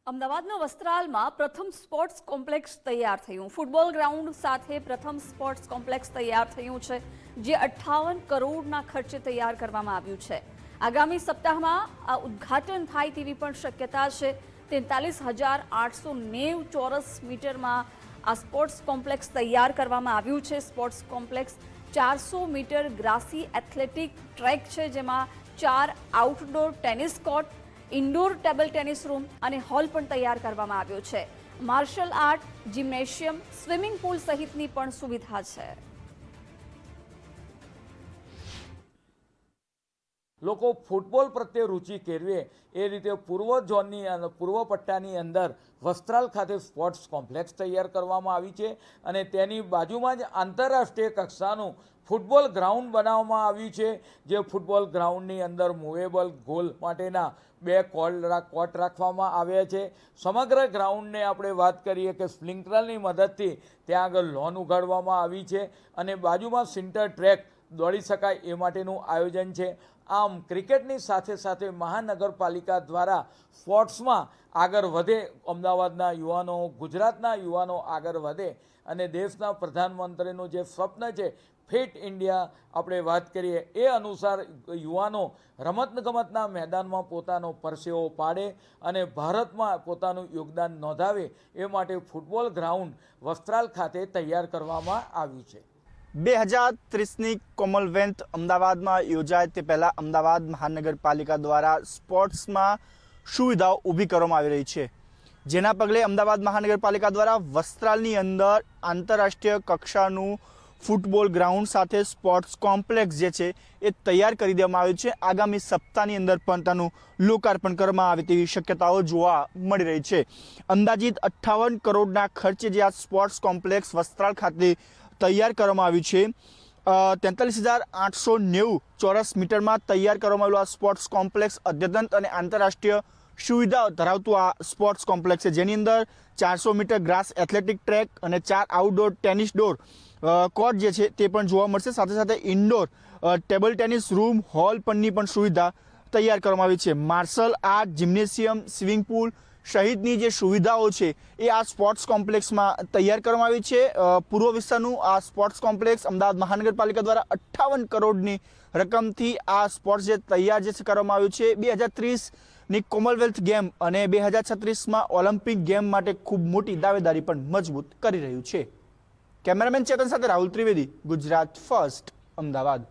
અમદાવાદના વસ્ત્રાલમાં પ્રથમ sports complex તૈયાર થયું। ફૂટબોલ ગ્રાઉન્ડ સાથે પ્રથમ સ્પોર્ટ્સ કોમ્પ્લેક્સ તૈયાર થયું છે, જે 58 કરોડના ખર્ચે તૈયાર કરવામાં આવ્યું છે। આગામી સપ્તાહમાં આ ઉદ્ઘાટન થાય તેવી પણ શક્યતા છે। 43,890 ચોરસ મીટરમાં આ સ્પોર્ટ્સ કોમ્પ્લેક્સ તૈયાર કરવામાં આવ્યું છે। Sports complex 400 metre grassy athletic track છે, જેમાં 4 outdoor tennis court, indoor table tennis room અને હોલ પણ તૈયાર કરવામાં આવ્યો છે। Martial art, gymnasium, swimming pool સહિતની પણ સુવિધા છે। લોકો ફૂટબોલ પ્રત્યે રુચિ કેળવે એ રીતે પૂર્વ ઝોનની પૂર્વ પટ્ટાની અંદર વસ્ત્રાલ ખાતે સ્પોર્ટ્સ કોમ્પ્લેક્સ તૈયાર કરવામાં આવી છે અને તેની બાજુમાં જ આંતરરાષ્ટ્રીય કક્ષાનું ફૂટબોલ ગ્રાઉન્ડ બનાવવામાં આવ્યું છે, જે ફૂટબોલ ગ્રાઉન્ડની અંદર મૂવેબલ ગોલ માટેના 2 કોર્ટ રાખવામાં આવ્યા છે। સમગ્ર ગ્રાઉન્ડને આપણે વાત કરીએ કે સ્પ્રિંકલરની મદદથી ત્યાં આગળ લોન ઉગાડવામાં આવી છે અને બાજુમાં સિન્ટર ટ્રેક દોડી શકાય એ માટેનું આયોજન છે। આમ ક્રિકેટની સાથે સાથે મહાનગરપાલિકા દ્વારા સ્પોર્ટ્સમાં આગળ વધે, અમદાવાદના યુવાનો, ગુજરાતના યુવાનો આગળ વધે અને દેશના પ્રધાનમંત્રીનું જે સ્વપ્ન છે ફિટ ઇન્ડિયા આપણે વાત કરીએ એ અનુસાર યુવાનો રમતગમતના મેદાનમાં પોતાનો પરસેવો પાડે અને ભારતમાં પોતાનું યોગદાન નોંધાવે એ માટે ફૂટબોલ ગ્રાઉન્ડ વસ્ત્રાલ ખાતે તૈયાર કરવામાં આવ્યું છે। 2030ની કોમનવેલ્થ અમદાવાદમાં યોજાય તે પહેલાં અમદાવાદ મહાનગરપાલિકા દ્વારા સ્પોર્ટ્સમાં સુવિધાઓ ઊભી કરવામાં આવી રહી છે, જેના પગલે અમદાવાદ મહાનગરપાલિકા દ્વારા વસ્ત્રાલની અંદર આંતરરાષ્ટ્રીય કક્ષાનું ફૂટબોલ ગ્રાઉન્ડ સાથે સ્પોર્ટ્સ કોમ્પ્લેક્સ જે છે એ તૈયાર કરી દેવામાં આવ્યું છે। આગામી સપ્તાહની અંદર પણ તેનું લોકાર્પણ કરવામાં આવે તેવી શક્યતાઓ જોવા મળી રહી છે। અંદાજિત 58 કરોડના ખર્ચે જે આ સ્પોર્ટ્સ કોમ્પ્લેક્સ વસ્ત્રાલ ખાતે તૈયાર કરવામાં આવ્યું છે। 43,890 ચોરસ મીટરમાં તૈયાર કરવામાં આવેલું આ સ્પોર્ટ્સ કોમ્પ્લેક્સ અદ્યતન અને આંતરરાષ્ટ્રીય સુવિધાઓ ધરાવતું આ સ્પોર્ટ્સ કોમ્પ્લેક્સ છે, જેની અંદર 400 મીટર ગ્રાસ એથ્લેટિક ટ્રેક અને 4 આઉટડોર ટેનિસ ડોર કોર્ટ જે છે તે પણ જોવા મળશે। સાથે સાથે indoor table tennis room, hall પરની પણ સુવિધા તૈયાર કરવામાં આવી છે। Martial art, gymnasium, swimming pool સહિતની જે સુવિધાઓ છે એ આ સ્પોર્ટ્સ કોમ્પ્લેક્સમાં તૈયાર કરવામાં આવી છે। પૂર્વ વિસ્તારનું આ સ્પોર્ટ્સ કોમ્પ્લેક્સ અમદાવાદ મહાનગરપાલિકા દ્વારા 58 કરોડની રકમથી આ સ્પોર્ટ્સ જે તૈયાર જે કરવામાં આવ્યું છે 2030ની કોમનવેલ્થ ગેમ અને 2036માં ઓલિમ્પિક ગેમ માટે ખૂબ મોટી દાવેદારી પણ મજબૂત કરી રહ્યું છે। કેમેરામેન ચેતન સાથે રાહુલ ત્રિવેદી, ગુજરાત ફર્સ્ટ, અમદાવાદ।